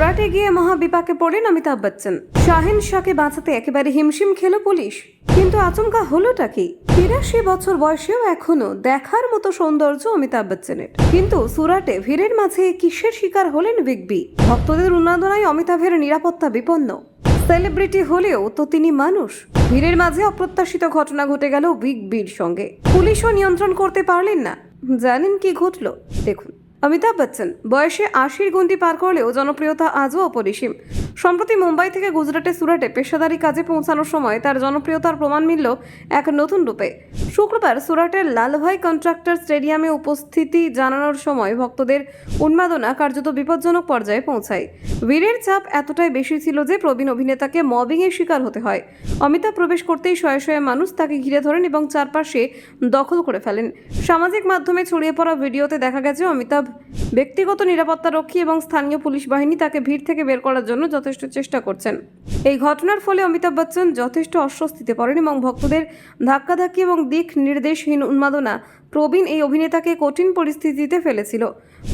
সুরাটে গিয়ে মহাবিপাকে পড়েন অমিতাভ বচ্চন। শাহিন শাহকে বাঁচাতে একেবারে হিমশিম খেল পুলিশ। কিন্তু আচমকা হলোটা কি? ৮৩ বছর বয়সেও এখনো দেখার মতো সৌন্দর্য অমিতাভ বচ্চনের। কিন্তু সুরাটে ভিড়ের মাঝে কিসের শিকার হলেন বিগ বি? ভক্তদের উন্মাদনায় অমিতাভের নিরাপত্তা বিপন্ন। সেলিব্রিটি হলেও তো তিনি মানুষ। ভিড়ের মাঝে অপ্রত্যাশিত ঘটনা ঘটে গেল বিগ বির সঙ্গে। পুলিশও নিয়ন্ত্রণ করতে পারলেন না। জানেন কি ঘটলো? দেখুন। অমিতাভ বচ্চন বয়সে ৮০ গণ্ডি পার করলেও জনপ্রিয়তা আজও অপরিসীম। সম্প্রতি মুম্বাই থেকে গুজরাটে সুরাটে পেশাদারি কাজে পৌঁছানোর সময় তার জনপ্রিয়তার প্রমাণ মিলল এক নতুন রূপে। শুক্রবার সুরাটের লালভাই কন্ট্রাক্টর স্টেডিয়ামে উপস্থিতি জানানোর সময় ভক্তদের উন্মাদনা কার্যত বিপজ্জনক পর্যায়ে পৌঁছায়। ভিড়ের চাপ এতটাই বেশি ছিল যে প্রবীণ অভিনেতাকে মবিংয়ের শিকার হতে হয়। অমিতাভ প্রবেশ করতেই শয়ে শয়ে মানুষ তাকে ঘিরে ধরেন এবং চারপাশে দখল করে ফেলেন। সামাজিক মাধ্যমে ছড়িয়ে পড়া ভিডিওতে দেখা গেছে অমিতাভ ব্যক্তিগত নিরাপত্তা রক্ষী এবং স্থানীয় পুলিশ বাহিনী তাকে ভিড় থেকে বের করার জন্য যথেষ্ট চেষ্টা করছেন। এই ঘটনার ফলে অমিতাভ বচ্চন যথেষ্ট অস্বস্তিতে পড়েন এবং ভক্তদের ধাক্কাধাক্কি এবং দিক নির্দেশহীন উন্মাদনা প্রবীণ এই অভিনেতাকে কঠিন পরিস্থিতিতে ফেলেছিল।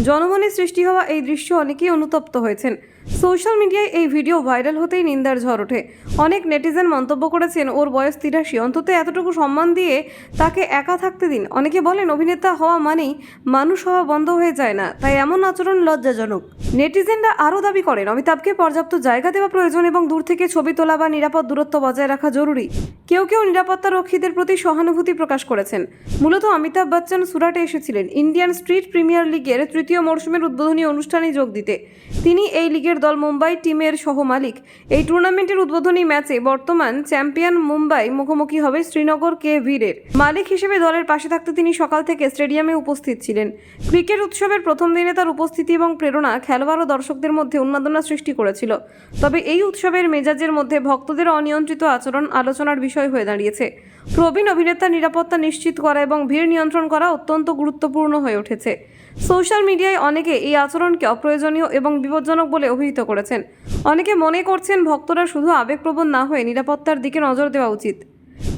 জনমনে সৃষ্টি হওয়া এই দৃশ্য অনেকেই অনুতপ্ত হয়েছেন। সোশ্যাল মিডিয়ায় এই ভিডিও ভাইরাল হতেই নিন্দার ঝড় ওঠে। অনেক নেটিজেন মন্তব্য করেছেন, ওর বয়স ৮৩, অন্তত এতটুকু সম্মান দিয়ে তাকে একা থাকতে দিন। অনেকে বলেন অভিনেতা হওয়া মানেই মানুষ হওয়া বন্ধ হয়ে যায় না, তাই এমন আচরণ লজ্জাজনক। নেটিজেনরা আরও দাবি করেন অমিতাভকে পর্যাপ্ত জায়গা দেওয়া প্রয়োজন এবং দূর থেকে ছবি তোলা বা নিরাপদ দূরত্ব বজায় রাখা জরুরি। কেউ কেউ নিরাপত্তা রক্ষীদের প্রতি সহানুভূতি প্রকাশ করেছেন। মূলত অমিতাভ বচ্চন সুরাটে এসেছিলেন ইন্ডিয়ান স্ট্রিট প্রিমিয়ার লিগের তৃতীয় মরশুমের উদ্বোধনী অনুষ্ঠানে যোগ দিতে। তিনি এই লিগের দল মুম্বাই টিমের সহ মালিক। এই টুর্নামেন্টের উদ্বোধনী ম্যাচে বর্তমান চ্যাম্পিয়ন মুম্বাই মুখোমুখি হবে শ্রীনগর কে-ভিরের। মালিক হিসেবে দলের পাশে থাকতে তিনি সকাল থেকে স্টেডিয়ামে উপস্থিত ছিলেন। ক্রিকেট উৎসবের প্রথম দিনে তার উপস্থিতি এবং প্রেরণা খেলোয়াড় ও দর্শকদের মধ্যে উন্মাদনা সৃষ্টি করেছিল। তবে এই উৎসবের মেজাজের মধ্যে ভক্তদের অনিয়ন্ত্রিত আচরণ আলোচনার বিষয় হয়ে দাঁড়িয়েছে। প্রবীণ অভিনেতার নিরাপত্তা নিশ্চিত করা এবং ভিড় নিয়ন্ত্রণ করা অত্যন্ত গুরুত্বপূর্ণ হয়ে উঠেছে। সোশ্যাল মিডিয়ায় অনেকে এই আচরণকে অপ্রয়োজনীয় এবং বিপজ্জনক বলে অভিহিত করেছেন। অনেকে মনে করছেন ভক্তরা শুধু আবেগপ্রবণ না হয়ে নিরাপত্তার দিকে নজর দেওয়া উচিত।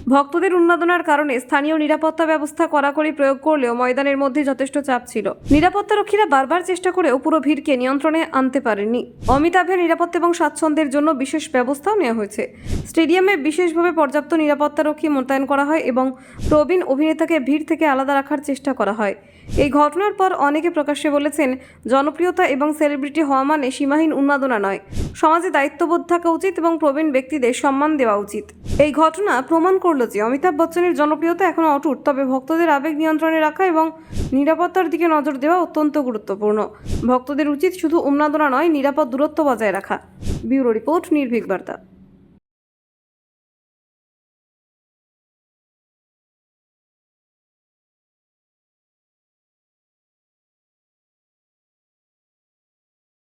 ভক্তদের উন্মাদনার কারণে স্থানীয় নিরাপত্তা ব্যবস্থা কড়াকড়ি প্রয়োগ করলেও ময়দানের মধ্যে যথেষ্ট চাপ ছিল। নিরাপত্তারক্ষীরা বারবার চেষ্টা করেও পুরো ভিড়কে নিয়ন্ত্রণে আনতে পারেননি। অমিতাভের নিরাপত্তা এবং স্বাচ্ছন্দ্যের জন্য বিশেষ ব্যবস্থাও নেওয়া হয়েছে। স্টেডিয়ামে বিশেষভাবে পর্যাপ্ত নিরাপত্তারক্ষী মোতায়েন করা হয় এবং প্রবীণ অভিনেতাকে ভিড় থেকে আলাদা রাখার চেষ্টা করা হয়। এই ঘটনার পর অনেকে প্রকাশ্যে বলেছেন, জনপ্রিয়তা এবং সেলিব্রিটি হওয়া মানে সীমাহীন উন্মাদনা নয়। সমাজে দায়িত্ববোধ থাকা উচিত এবং প্রবীণ ব্যক্তিদের সম্মান দেওয়া উচিত। এই ঘটনা প্রমাণ করল যে অমিতাভ বচ্চনের জনপ্রিয়তা এখনও অটুট, তবে ভক্তদের আবেগ নিয়ন্ত্রণে রাখা এবং নিরাপত্তার দিকে নজর দেওয়া অত্যন্ত গুরুত্বপূর্ণ। ভক্তদের উচিত শুধু উন্মাদনা নয়, নিরাপদ দূরত্ব বজায় রাখা। ব্যুরো রিপোর্ট, নির্ভীক বার্তা।